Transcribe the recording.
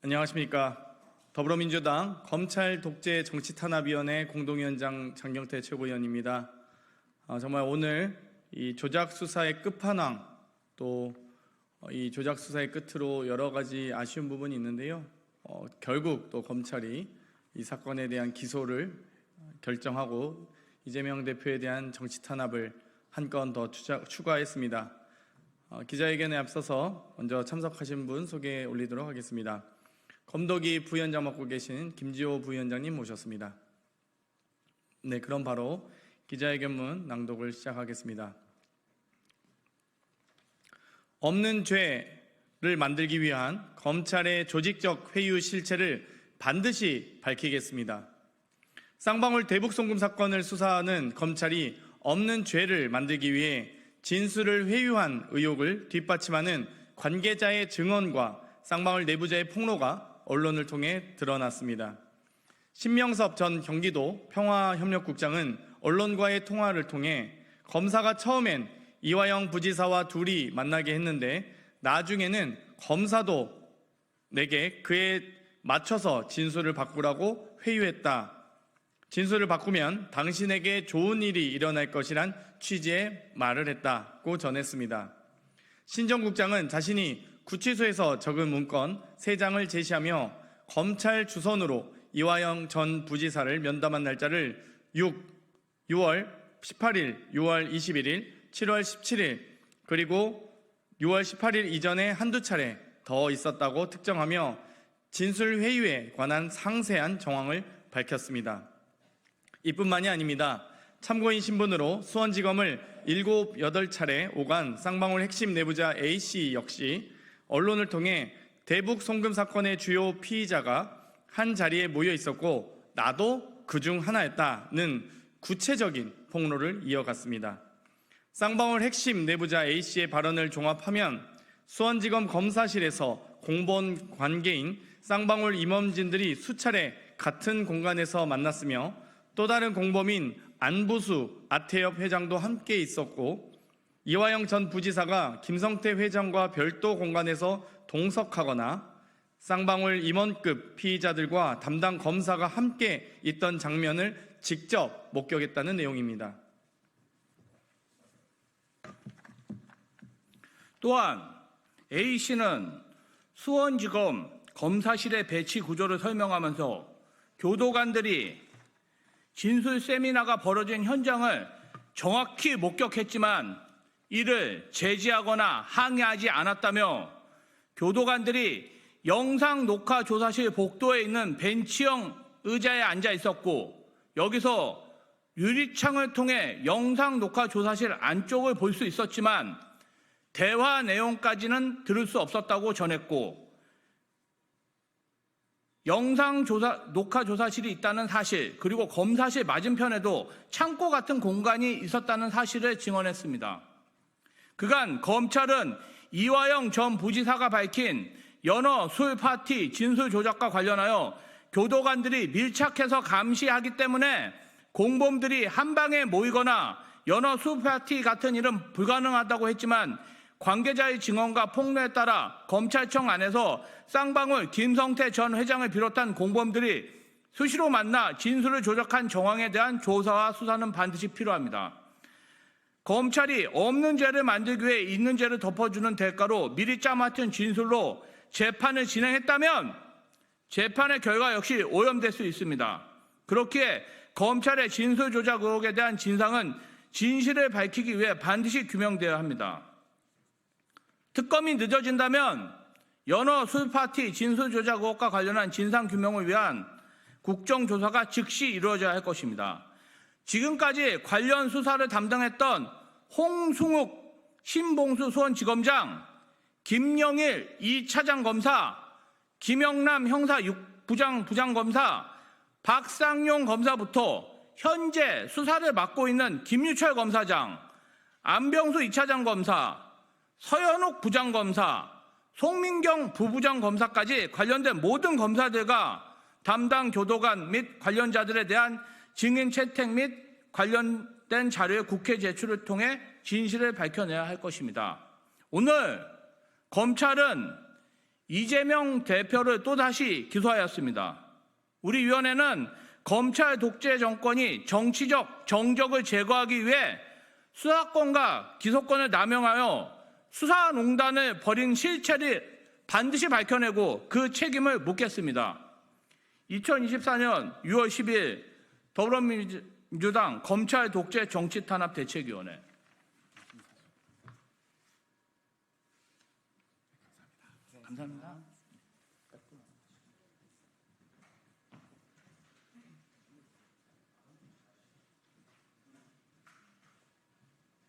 안녕하십니까. 더불어민주당 검찰 독재 정치탄압위원회 공동위원장 장경태 최고위원입니다. 정말 오늘 이 조작 수사의 끝판왕, 또 이 조작 수사의 끝으로 여러 가지 아쉬운 부분이 있는데요. 결국 또 검찰이 이 사건에 대한 기소를 결정하고 이재명 대표에 대한 정치탄압을 한 건 더 추가했습니다. 기자회견에 앞서서 먼저 참석하신 분 소개 올리도록 하겠습니다. 검도기 부위원장 맡고 계신 김지호 부위원장님 모셨습니다. 네, 그럼 바로 기자회견문 낭독을 시작하겠습니다. 없는 죄를 만들기 위한 검찰의 조직적 회유 실체를 반드시 밝히겠습니다. 쌍방울 대북송금 사건을 수사하는 검찰이 없는 죄를 만들기 위해 진술을 회유한 의혹을 뒷받침하는 관계자의 증언과 쌍방울 내부자의 폭로가 언론을 통해 드러났습니다. 신명섭 전 경기도 평화협력국장은 언론과의 통화를 통해 검사가 처음엔 이화영 부지사와 둘이 만나게 했는데 나중에는 검사도 내게 그에 맞춰서 진술을 바꾸라고 회유했다. 진술을 바꾸면 당신에게 좋은 일이 일어날 것이란 취지의 말을 했다고 전했습니다. 신 전 국장은 자신이 구치소에서 적은 문건 3장을 제시하며 검찰 주선으로 이화영 전 부지사를 면담한 날짜를 6월 18일, 6월 21일, 7월 17일, 그리고 6월 18일 이전에 한두 차례 더 있었다고 특정하며 진술 회유에 관한 상세한 정황을 밝혔습니다. 이뿐만이 아닙니다. 참고인 신분으로 수원지검을 7, 8차례 오간 쌍방울 핵심 내부자 A씨 역시 언론을 통해 대북 송금 사건의 주요 피의자가 한 자리에 모여 있었고 나도 그중 하나였다는 구체적인 폭로를 이어갔습니다. 쌍방울 핵심 내부자 A씨의 발언을 종합하면 수원지검 검사실에서 공범 관계인 쌍방울 임원진들이 수차례 같은 공간에서 만났으며 또 다른 공범인 안부수 아태엽 회장도 함께 있었고 이화영 전 부지사가 김성태 회장과 별도 공간에서 동석하거나 쌍방울 임원급 피의자들과 담당 검사가 함께 있던 장면을 직접 목격했다는 내용입니다. 또한 A씨는 수원지검 검사실의 배치 구조를 설명하면서 교도관들이 진술 세미나가 벌어진 현장을 정확히 목격했지만 이를 제지하거나 항의하지 않았다며 교도관들이 영상 녹화 조사실 복도에 있는 벤치형 의자에 앉아 있었고 여기서 유리창을 통해 영상 녹화 조사실 안쪽을 볼 수 있었지만 대화 내용까지는 들을 수 없었다고 전했고 녹화 조사실이 있다는 사실, 그리고 검사실 맞은편에도 창고 같은 공간이 있었다는 사실을 증언했습니다. 그간 검찰은 이화영 전 부지사가 밝힌 연어 술 파티 진술 조작과 관련하여 교도관들이 밀착해서 감시하기 때문에 공범들이 한 방에 모이거나 연어 술 파티 같은 일은 불가능하다고 했지만 관계자의 증언과 폭로에 따라 검찰청 안에서 쌍방울 김성태 전 회장을 비롯한 공범들이 수시로 만나 진술을 조작한 정황에 대한 조사와 수사는 반드시 필요합니다. 검찰이 없는 죄를 만들기 위해 있는 죄를 덮어주는 대가로 미리 짜맞춘 진술로 재판을 진행했다면 재판의 결과 역시 오염될 수 있습니다. 그렇기에 검찰의 진술 조작 의혹에 대한 진상은 진실을 밝히기 위해 반드시 규명되어야 합니다. 특검이 늦어진다면 연어 술 파티 진술 조작 의혹과 관련한 진상 규명을 위한 국정조사가 즉시 이루어져야 할 것입니다. 지금까지 관련 수사를 담당했던 홍승욱 신봉수 수원지검장, 김영일 2차장 검사, 김영남 형사 6부장 부장검사, 박상용 검사부터 현재 수사를 맡고 있는 김유철 검사장, 안병수 2차장 검사, 서현욱 부장검사, 송민경 부부장 검사까지 관련된 모든 검사들과 담당 교도관 및 관련자들에 대한 증인 채택 및 관련된 자료의 국회 제출을 통해 진실을 밝혀내야 할 것입니다. 오늘 검찰은 이재명 대표를 또다시 기소하였습니다. 우리 위원회는 검찰 독재 정권이 정치적 정적을 제거하기 위해 수사권과 기소권을 남용하여 수사농단을 벌인 실체를 반드시 밝혀내고 그 책임을 묻겠습니다. 2024년 6월 10일 더불어민주당 검찰 독재 정치 탄압 대책위원회. 감사합니다.